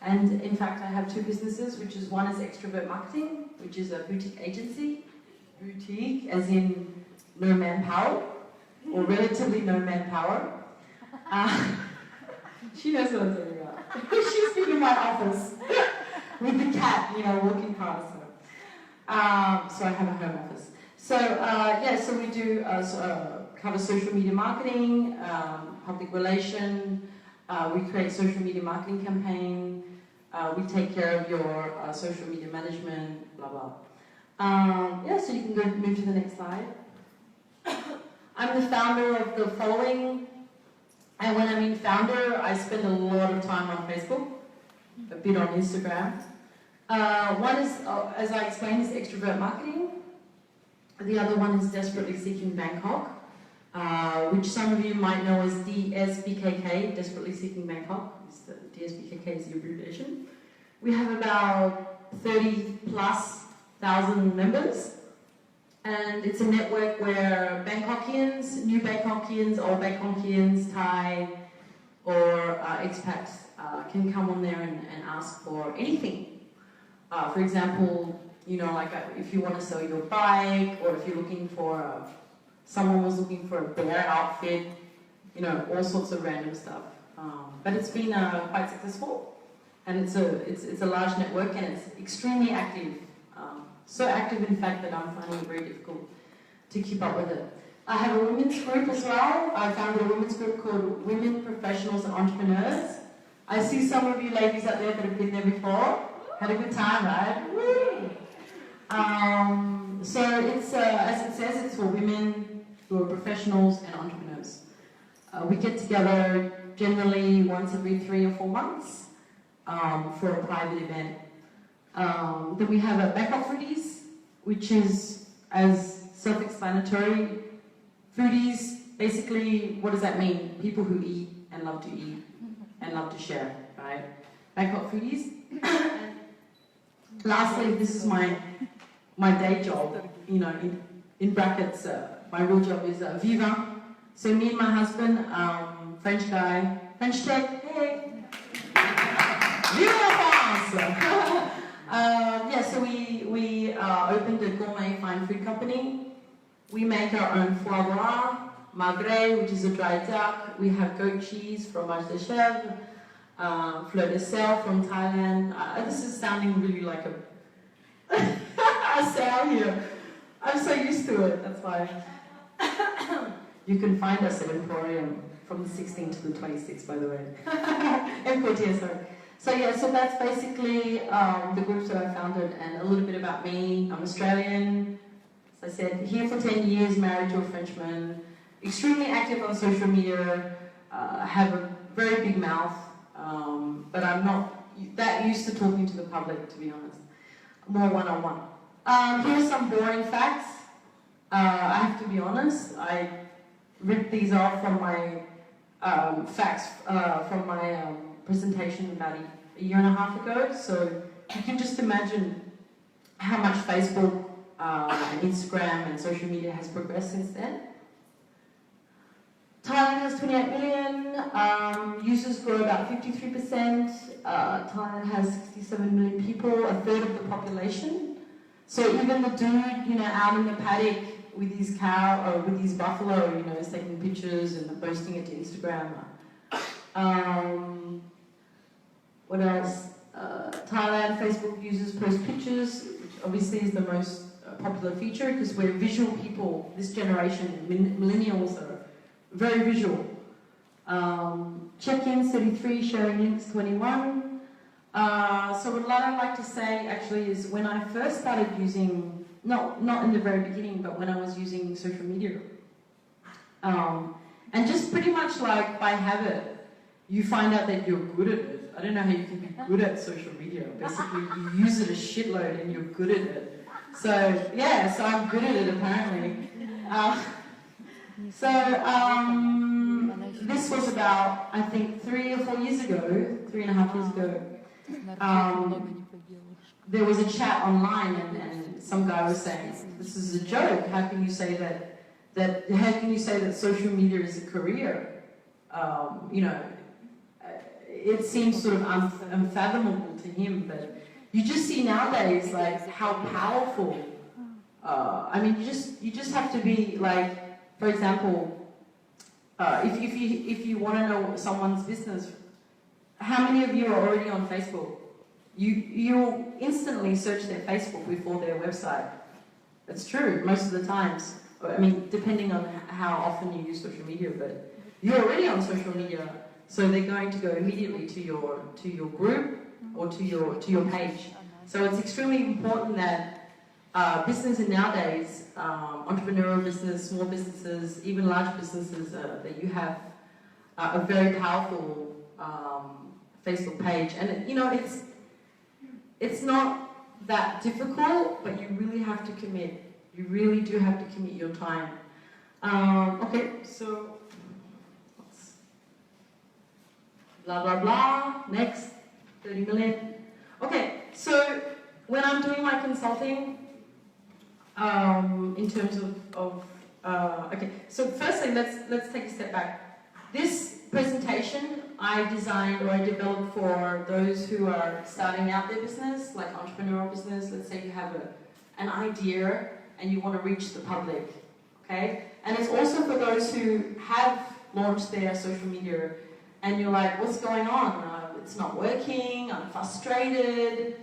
And in fact, I have 2 businesses, which is one is Extrovert Marketing, which is a boutique agency. Boutique, as in no manpower, or relatively no manpower. She knows what I'm talking about. She's been in my office with the cat, you know, walking past her. So I have a home office. So yeah, so we do cover social media marketing, public relation. We create social media marketing campaign. We take care of your social media management, blah blah. Yeah, so you can move to the next slide. I'm the founder of the following, and when I mean founder, I spend a lot of time on Facebook, a bit on Instagram. One is, as I explained, is Extrovert Marketing. The other one is Desperately Seeking Bangkok, which some of you might know as DSBKK, Desperately Seeking Bangkok. DSBKK is the abbreviation. We have about 30,000+ members, and it's a network where Bangkokians, new Bangkokians, old Bangkokians, Thai, or expats can come on there and ask for anything. For example, you know, like if you want to sell your bike, or if you're looking for, someone was looking for a bear outfit, you know, all sorts of random stuff. But it's been quite successful, and it's a large network, and it's extremely active. So active, in fact, that I'm finding it very difficult to keep up with it. I have a women's group as well. I founded a women's group called Women Professionals and Entrepreneurs. I see some of you ladies out there that have been there before. Had a good time, right? Woo! So it's, as it says, it's for women who are professionals and entrepreneurs. We get together generally once every 3 or 4 months for a private event. Then we have a Bangkok Foodies, which is, as self-explanatory, foodies, basically, what does that mean? People who eat and love to eat and love to share, right? Bangkok Foodies. Lastly, this is my day job, you know, in brackets, my real job is Viva. So me and my husband, French guy, French tech, hey! Viva France! Yeah, so we opened a gourmet fine food company. We make our own foie gras, magret, which is a dry duck. We have goat cheese, fromage de chèvre, fleur de sel from Thailand. This is sounding really like a sale here. I'm so used to it, that's why. You can find us at Emporium from the 16th to the 26th, by the way. Emporium, sorry. So yeah, so that's basically the groups that I founded, and a little bit about me. I'm Australian, as I said, here for 10 years, married to a Frenchman, extremely active on social media, have a very big mouth, but I'm not that used to talking to the public, to be honest. More one-on-one. Here's some boring facts. I have to be honest, I ripped these off from my facts from my presentation about a year and a half ago, so you can just imagine how much Facebook and Instagram and social media has progressed since then. Thailand has 28 million, users grow about 53%, Thailand has 67 million people, a third of the population. So even the dude, you know, out in the paddock with his cow, or with his buffalo, you know, is taking pictures and posting it to Instagram. What else? Thailand, Facebook users post pictures, which obviously is the most popular feature, because we're visual people. This generation, millennials, are very visual. Check-ins 33, sharing links 21. So what I'd like to say actually is when I first started using, not in the very beginning, but when I was using social media, and just pretty much like by habit, you find out that you're good at it. I don't know how you can be good at social media. Basically, you use it a shitload and you're good at it. So yeah, so I'm good at it apparently. This was about, I think, 3 or 4 years ago, 3.5 years ago. There was a chat online, and some guy was saying, "This is a joke. How can you say that? How can you say that social media is a career? You know, it seems sort of unfathomable to him, but you just see nowadays like how powerful. I mean, you just have to be like, for example, if you want to know someone's business, how many of you are already on Facebook? You'll instantly search their Facebook before their website. It's true most of the times. I mean, depending on how often you use social media, but you're already on social media, so they're going to go immediately to your group or to your page. So it's extremely important that business nowadays, entrepreneurial business, small businesses, even large businesses, that you have a very powerful Facebook page, and you know it's not that difficult, but you really have to commit. You really do have to commit your time. Okay, so blah blah blah. Next, 30 million. Okay, so when I'm doing my consulting, in terms of okay, so firstly, let's take a step back. This presentation I designed or I developed for those who are starting out their business, like entrepreneurial business. Let's say you have an idea and you want to reach the public, okay? And it's also for those who have launched their social media and you're like, what's going on? It's not working, I'm frustrated,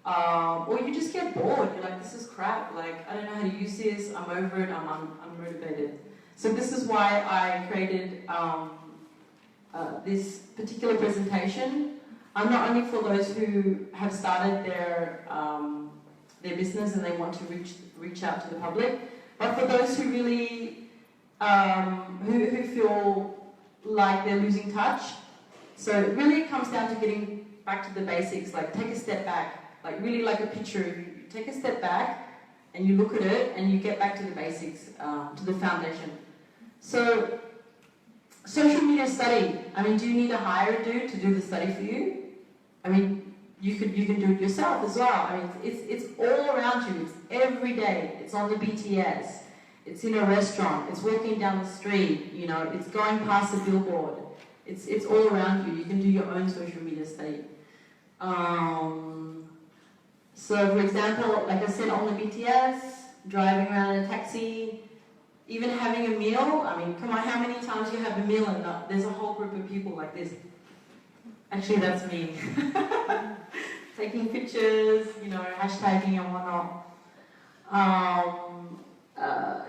or you just get bored. You're like, this is crap, like, I don't know how to use this, I'm over it, I'm unmotivated. So this is why I created this particular presentation. Not only for those who have started their business and they want to reach out to the public, but for those who really who feel like they're losing touch. So it really comes down to getting back to the basics, like take a step back, like really like a picture. You take a step back and you look at it and you get back to the basics, to the foundation. So social media study. I mean, do you need to hire a dude to do the study for you? I mean, you can do it yourself as well. I mean, it's all around you. It's every day. It's on the BTS. It's in a restaurant. It's walking down the street. You know, it's going past a billboard. It's all around you. You can do your own social media study. So, for example, like I said, on the BTS, driving around in a taxi, even having a meal. I mean, come on, how many times you have a meal and there's a whole group of people like this? Actually, that's me. Taking pictures, you know, hashtagging and whatnot.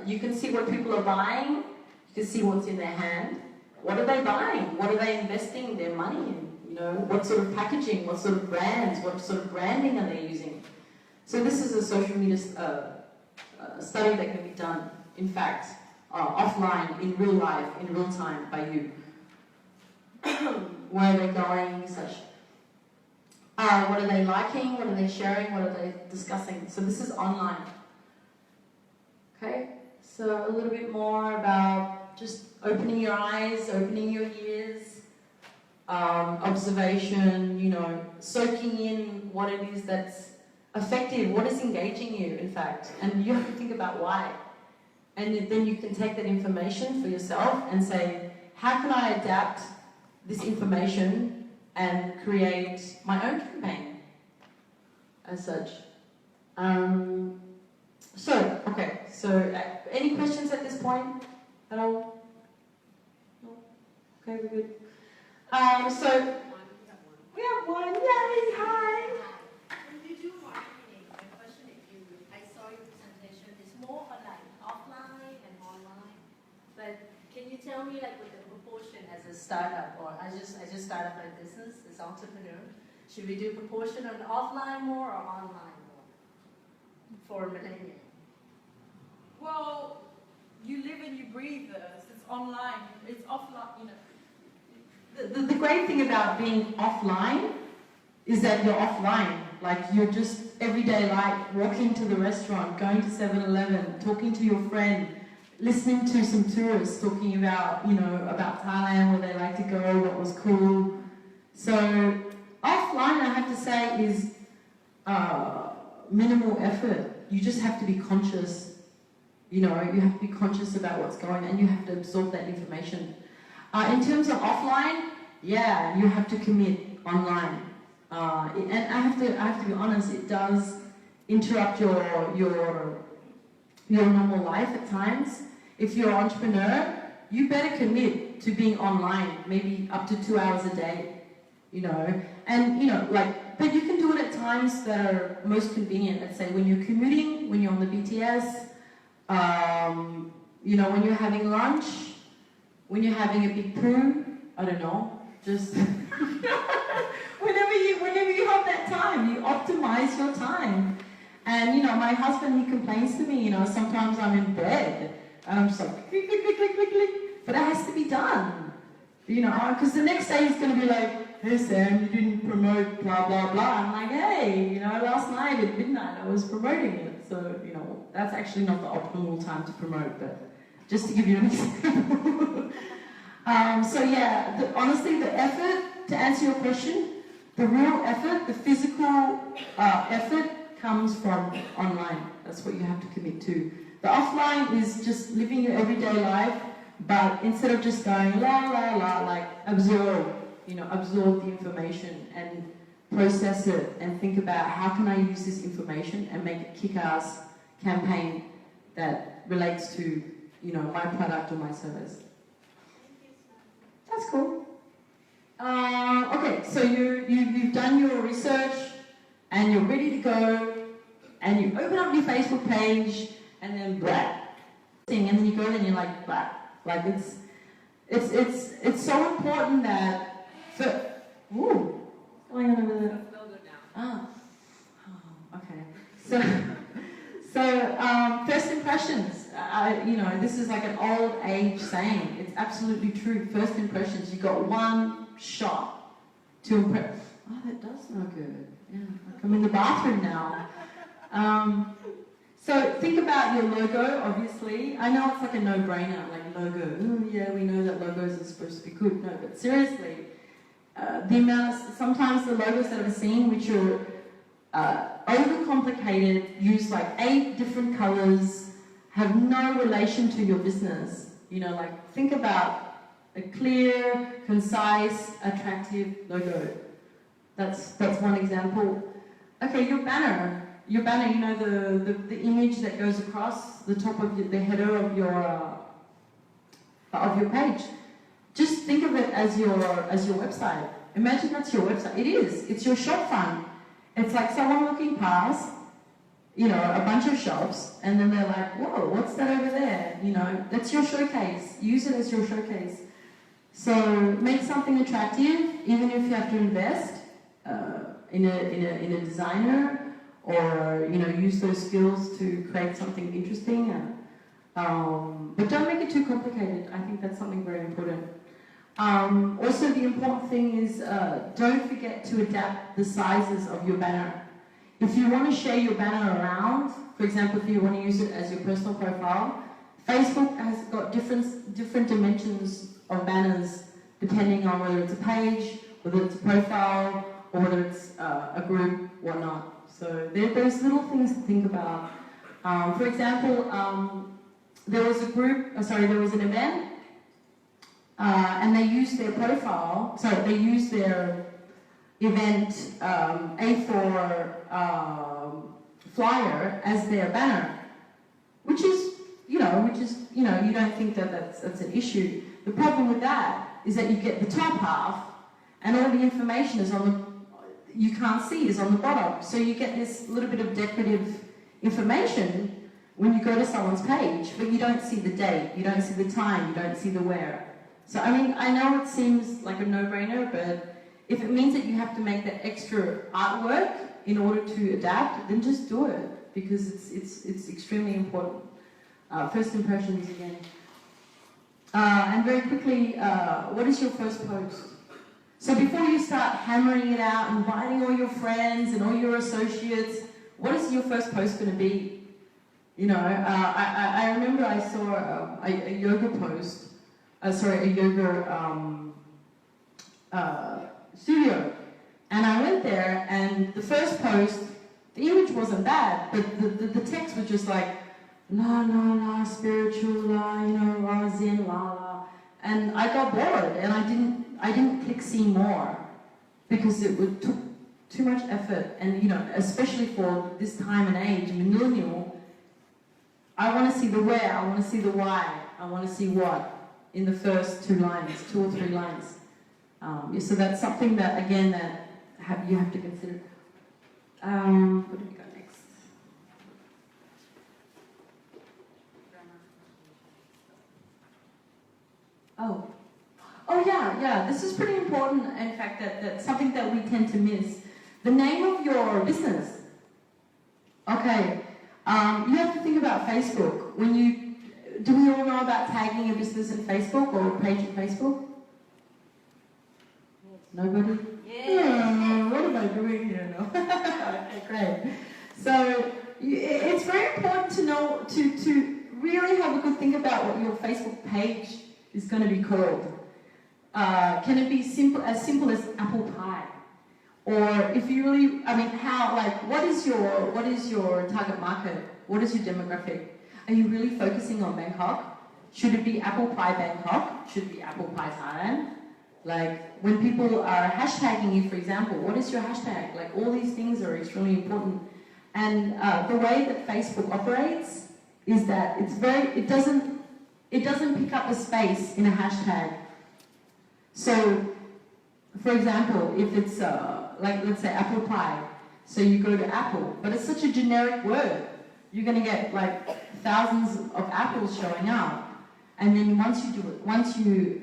You can see what people are buying. You can see what's in their hand. What are they buying? What are they investing their money in? You know, what sort of packaging? What sort of brands? What sort of branding are they using? So this is a social media study that can be done, in fact, offline, in real life, in real time by you. Where are they going, such. What are they liking? What are they sharing? What are they discussing? So this is online. Okay, so a little bit more about just opening your eyes, opening your ears, observation, you know, soaking in what it is that's effective, what is engaging you, in fact, and you have to think about why. And then you can take that information for yourself and say, how can I adapt this information and create my own campaign as such? So any questions at this point at all? No? Okay, we're good. So we have one. Yay! Hi. When you do marketing, my question is, I saw your presentation. It's more like offline and online. But can you tell me, like, with the proportion as a startup, or I just started my business as an entrepreneur? Should we do proportion on offline more or online more for millennials? Well, you live and you breathe this. It's online. It's offline, you know. The great thing about being offline is that you're offline. Like, you're just everyday life, walking to the restaurant, going to 7-Eleven, talking to your friend, listening to some tourists talking about, you know, about Thailand, where they like to go, what was cool. So offline, I have to say, is minimal effort. You just have to be conscious. You know, you have to be conscious about what's going on, and you have to absorb that information. In terms of offline, yeah, you have to commit online. And I have to be honest, it does interrupt your normal life at times. If you're an entrepreneur, you better commit to being online, maybe up to 2 hours a day, you know. And, you know, like, but you can do it at times that are most convenient. Let's say when you're commuting, when you're on the BTS, you know, when you're having lunch, when you're having a big poo, I don't know, just whenever you have that time, you optimize your time. And, you know, my husband, he complains to me, you know, sometimes I'm in bed, and I'm just like, click, click, click, click, click, click, but it has to be done, you know, because the next day he's going to be like, hey Sam, you didn't promote blah, blah, blah. I'm like, hey, you know, last night at midnight I was promoting it, so, you know, that's actually not the optimal time to promote, but just to give you an example. So yeah, honestly, the effort, to answer your question, the real effort, the physical effort comes from online. That's what you have to commit to. The offline is just living your everyday life, but instead of just going la la la, like absorb the information and process it and think about how can I use this information and make a kick-ass campaign that relates to, you know, my product or my service. That's cool. Okay, so you've done your research and you're ready to go, and you open up your Facebook page and then blah, and then you go and you're like blah. Like it's so important that what's going on over there? Ah, oh, okay. So first impressions. You know, this is like an old age saying. It's absolutely true. First impressions. You got one shot to impress. Oh, that does smell good. Yeah, like I'm in the bathroom now. So think about your logo, obviously. I know it's like a no-brainer, like logo. Ooh, yeah, we know that logos are supposed to be good. No, but seriously, sometimes the logos that I've seen, which are overcomplicated, use like 8 different colors, have no relation to your business. You know, like think about a clear, concise, attractive logo. That's one example. Okay, your banner, you know, the image that goes across the top of the header of your page. Just think of it as your website. Imagine that's your website. It is. It's your shop front. It's like someone walking past, you know, a bunch of shops, and then they're like, whoa, what's that over there? You know, that's your showcase. Use it as your showcase. So make something attractive, even if you have to invest in a designer, or, you know, use those skills to create something interesting. But don't make it too complicated. I think that's something very important. Also, the important thing is don't forget to adapt the sizes of your banner. If you want to share your banner around, for example, if you want to use it as your personal profile, Facebook has got different dimensions of banners depending on whether it's a page, whether it's a profile, or whether it's a group, whatnot. So there's little things to think about. For example, there was an event, and they used their profile, they used their event A4 flyer as their banner, which is, you don't think that that's an issue. The problem with that is that you get the top half, and all the information is you can't see is on the bottom. So you get this little bit of decorative information when you go to someone's page, but you don't see the date, you don't see the time, you don't see the where. So, I mean, I know it seems like a no-brainer, but if it means that you have to make that extra artwork in order to adapt, then just do it, because it's extremely important. First impressions again. And very quickly, what is your first post? So before you start hammering it out, inviting all your friends and all your associates, what is your first post going to be? You know, I remember I saw a yoga post, a yoga studio, and I went there, and the first post, the image wasn't bad, but the text was just like, la la la, spiritual, la, you know, la, zen, la la, and I got bored, and I didn't click see more because it would took too much effort, and you know, especially for this time and age, millennial, I want to see the where, I want to see the why, I want to see what in the first 2 lines, 2 or 3 lines. So that's something that, again, that you have to consider. What do we got next? Oh yeah, this is pretty important, in fact, that's something that we tend to miss. The name of your business. Okay, you have to think about Facebook. Do we all know about tagging a business in Facebook or a page in Facebook? Nobody? Yeah. What am I doing here? No. Okay, great. So it's very important to know, to really have a good think about what your Facebook page is going to be called. Can it be as simple as apple pie? Or if you really, I mean, what is your target market? What is your demographic? Are you really focusing on Bangkok? Should it be apple pie Bangkok? Should it be apple pie Thailand? Like, when people are hashtagging you, for example, what is your hashtag? Like, all these things are extremely important. And the way that Facebook operates is that it doesn't pick up a space in a hashtag. So, for example, if it's let's say apple pie, so you go to apple, but it's such a generic word, you're going to get like thousands of apples showing up, and then once you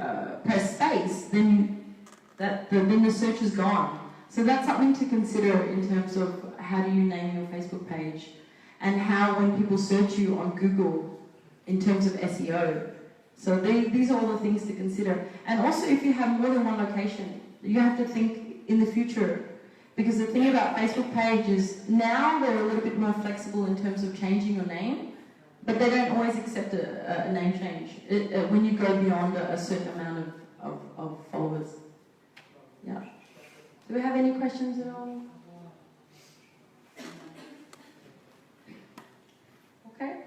press space, then the search is gone. So that's something to consider in terms of how do you name your Facebook page, and how when people search you on Google in terms of SEO. So these are all the things to consider. And also, if you have more than one location, you have to think in the future. Because the thing about Facebook page is now they're a little bit more flexible in terms of changing your name, but they don't always accept a name change when you go beyond a certain amount of followers. Yeah. Do we have any questions at all? Okay.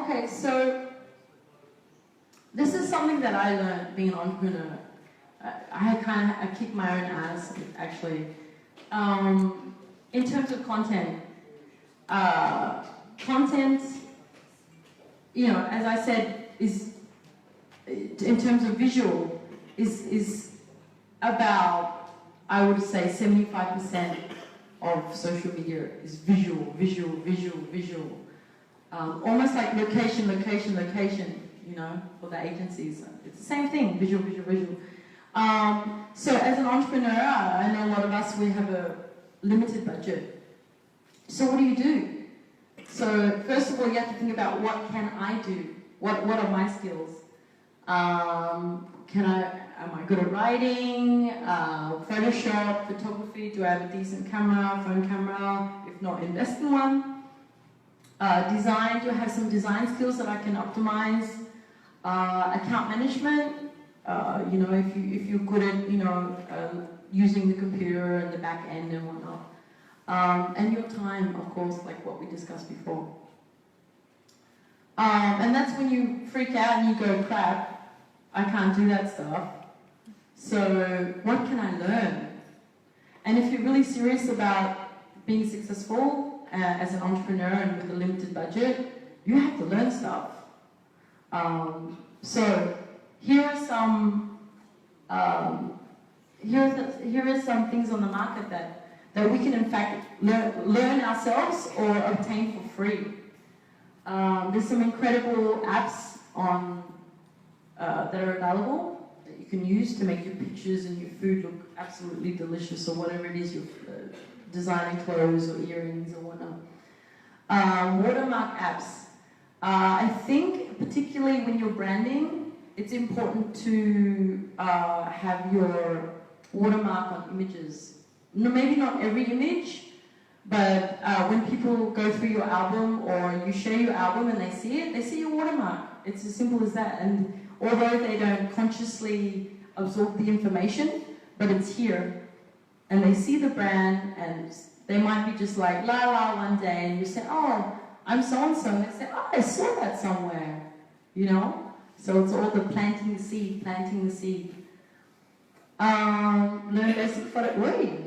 Okay, so this is something that I learned being an entrepreneur. I kicked my own ass, actually. In terms of content, you know, as I said, is in terms of visual, is about, I would say, 75% of social media is visual. Almost like location, you know, for the agencies. It's the same thing, visual. So as an entrepreneur, I know a lot of us, we have a limited budget. So what do? So first of all, you have to think about, what can I do? What are my skills? Am I good at writing? Photoshop, photography? Do I have a decent camera, phone camera? If not, invest in one. Design, do I have some design skills that I can optimize? Account management, you know, if you're good at, you know, using the computer and the back end and whatnot. And your time, of course, like what we discussed before. And that's when you freak out and you go, crap, I can't do that stuff. So what can I learn? And if you're really serious about being successful as an entrepreneur and with a limited budget, you have to learn stuff. So here are some things on the market that we can in fact learn ourselves or obtain for free. There's some incredible apps on that are available that you can use to make your pictures and your food look absolutely delicious, or whatever it is you're designing, clothes or earrings or whatnot. Watermark apps. I think particularly when you're branding, it's important to have your watermark on images. No, maybe not every image, but when people go through your album or you share your album and they see your watermark. It's as simple as that. And although they don't consciously absorb the information, but it's here. And they see the brand and they might be just like, la la, one day, and you say, oh, I'm so-and-so, and they say, oh, I saw that somewhere, you know? So it's all the planting the seed. Learn basic photo. Wait,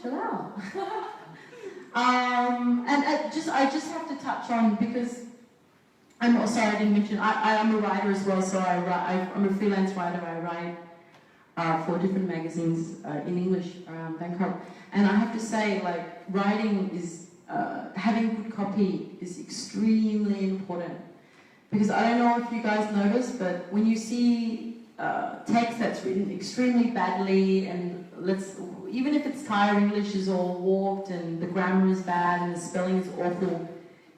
chill out. I just have to touch on, because I'm sorry I didn't mention, I'm a writer as well, so I'm a freelance writer. I write for different magazines in English around Bangkok, and I have to say, like, writing is having good copy is extremely important, because I don't know if you guys notice, but when you see text that's written extremely badly, and even if it's Thai English is all warped and the grammar is bad and the spelling is awful,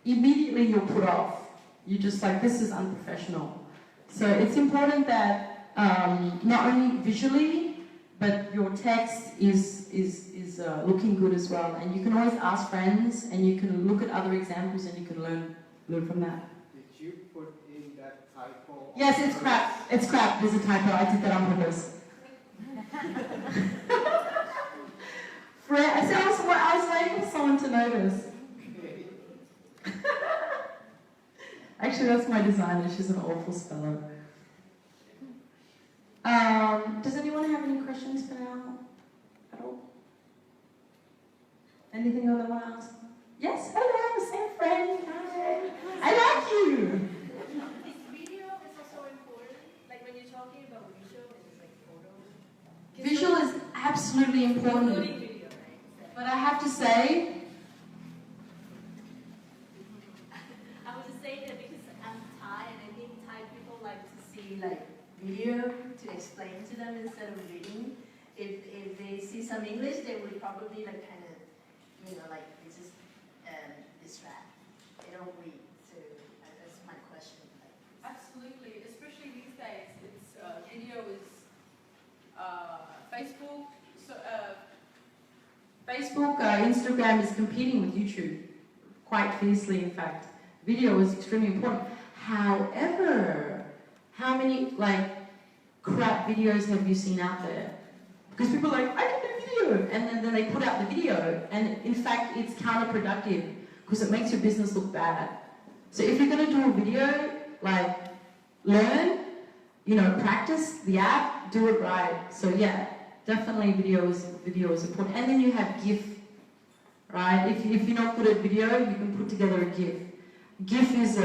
immediately you're put off. You're just like, this is unprofessional. So it's important that not only visually, but your text is looking good as well. And you can always ask friends, and you can look at other examples, and you can learn from that. Did you put in that typo? Yes, it's crap. It's crap. There's a typo. I did that on purpose. I said I was waiting for someone to notice. Actually, that's my designer. She's an awful speller. Does anyone have any questions for now at all? Anything that they want to ask? Yes, hello, same friend. Hi. I like you. Is video is also important? Like when you're talking about visual, it's like photo. Visual is absolutely important. Including video, right? But I have to say, I was just saying that because I'm Thai, and I think Thai people like to see like video to explain to them instead of reading. If they see some English, they would probably like kind of, like they just distract. They don't read. So that's my question. Absolutely, especially these days. It's video is Facebook. So, Facebook, Instagram is competing with YouTube quite fiercely, in fact. Video is extremely important. However, how many, crap videos have you seen out there? Because people are like, I can do video! And then they put out the video, and in fact, it's counterproductive, because it makes your business look bad. So if you're going to do a video, learn, practice the app, do it right. So yeah, definitely video is important. And then you have GIF, right? If you're not good at video, you can put together a GIF. GIF is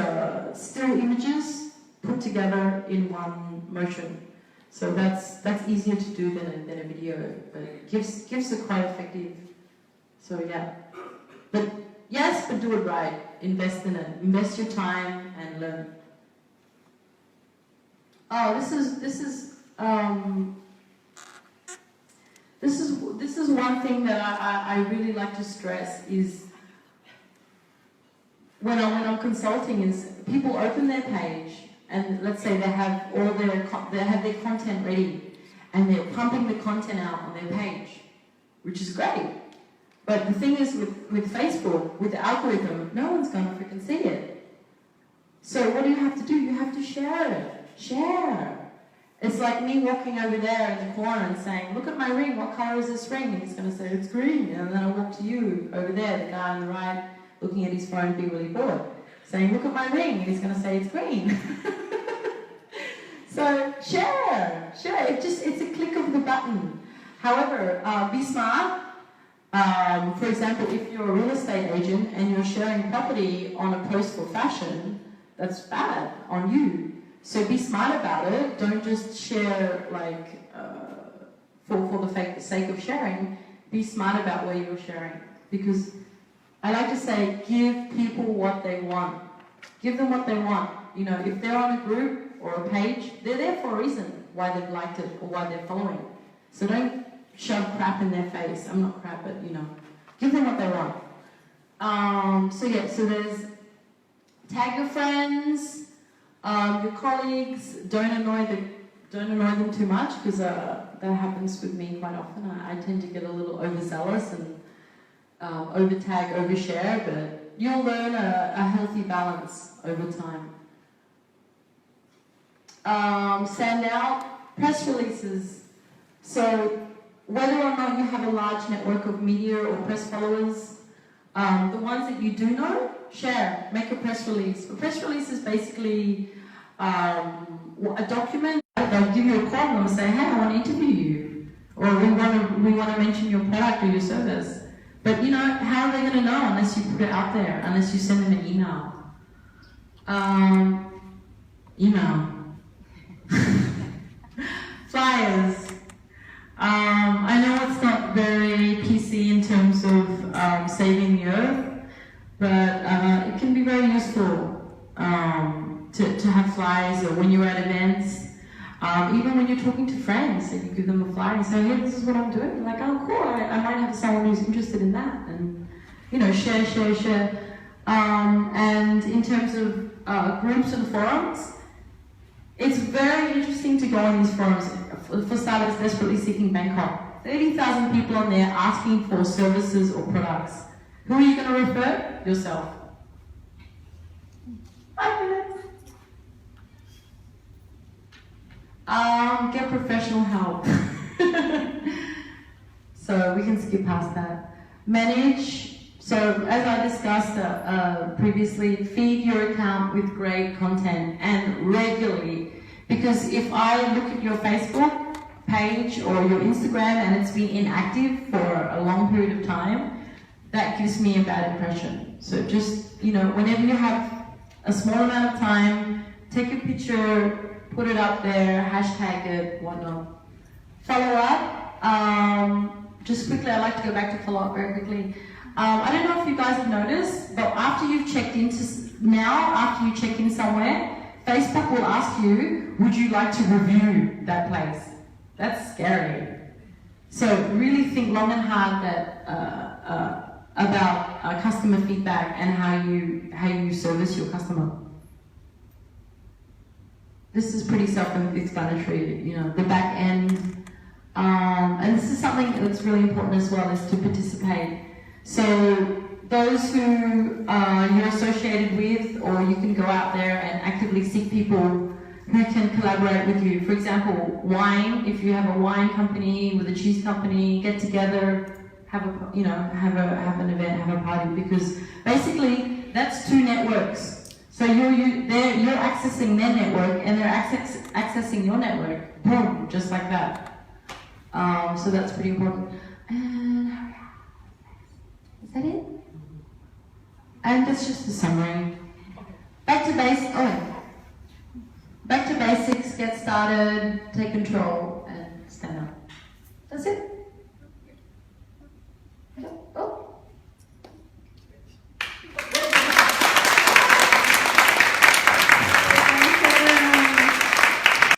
still images put together in one motion. So that's easier to do than a video. But GIFs are quite effective. So yeah. But yes, but do it right. Invest in it. Invest your time and learn. Oh, this is one thing that I really like to stress is when I'm consulting is people open their page and let's say they have their content ready and they're pumping the content out on their page, which is great. But the thing is with Facebook, with the algorithm, no one's gonna freaking see it. So what do you have to do? You have to share it. Share. It's like me walking over there in the corner and saying, look at my ring, what color is this ring? And he's going to say, it's green. And then I walk to you over there, the guy on the right, looking at his phone, being really bored, saying, look at my ring. And he's going to say, it's green. So share. It's a click of the button. However, be smart. For example, if you're a real estate agent and you're sharing property on a post for fashion, that's bad on you. So be smart about it. Don't just share for the sake of sharing. Be smart about where you're sharing. Because I like to say, give people what they want. Give them what they want. If they're on a group or a page, they're there for a reason why they've liked it or why they're following. So don't shove crap in their face. I'm not crap, but give them what they want. So there's tag your friends. Your colleagues, don't annoy them too much because that happens with me quite often. I tend to get a little overzealous and over-tag, overshare, but you'll learn a healthy balance over time. Send out press releases. So whether or not you have a large network of media or press followers, the ones that you do know, share, make a press release. A press release is basically a document they'll give you a call and they'll say, hey, I want to interview you. Or we want to mention your product or your service. But you know, how are they going to know unless you put it out there, unless you send them an email? Email. Flyers. I know it's not very PC in terms of saving the earth, but it can be very useful to have flyers, or when you're at events, even when you're talking to friends, and you give them a flyer and say, hey, this is what I'm doing. Like, oh, cool, I might have someone who's interested in that, and you know, share. And in terms of groups and forums, it's very interesting to go on these forums. For starters, Desperately Seeking Bangkok. 30,000 people on there asking for services or products. Who are you going to refer? Yourself. 5 minutes. Get professional help. So we can skip past that. Manage. So as I discussed previously, feed your account with great content and regularly. Because if I look at your Facebook page or your Instagram and it's been inactive for a long period of time, that gives me a bad impression. So just, you know, whenever you have a small amount of time, take a picture, put it up there, hashtag it, whatnot. Follow up. Just quickly, I'd like to go back to follow up very quickly. I don't know if you guys have noticed, but after you've checked into, after you check in somewhere, Facebook will ask you, would you like to review that place? That's scary. So really think long and hard about customer feedback and how you service your customer. This is pretty self-explanatory, you know, the back end. And this is something that's really important as well, is to participate. So those who you're associated with, or you can go out there and actively seek people who can collaborate with you. For example, wine. If you have a wine company with a cheese company, get together, have an event, have a party, because basically that's two networks. So you're accessing their network and they're accessing your network. Boom, just like that. So that's pretty important. And is that it? And that's just the summary. Back to basics, get started, take control, and stand up. That's it.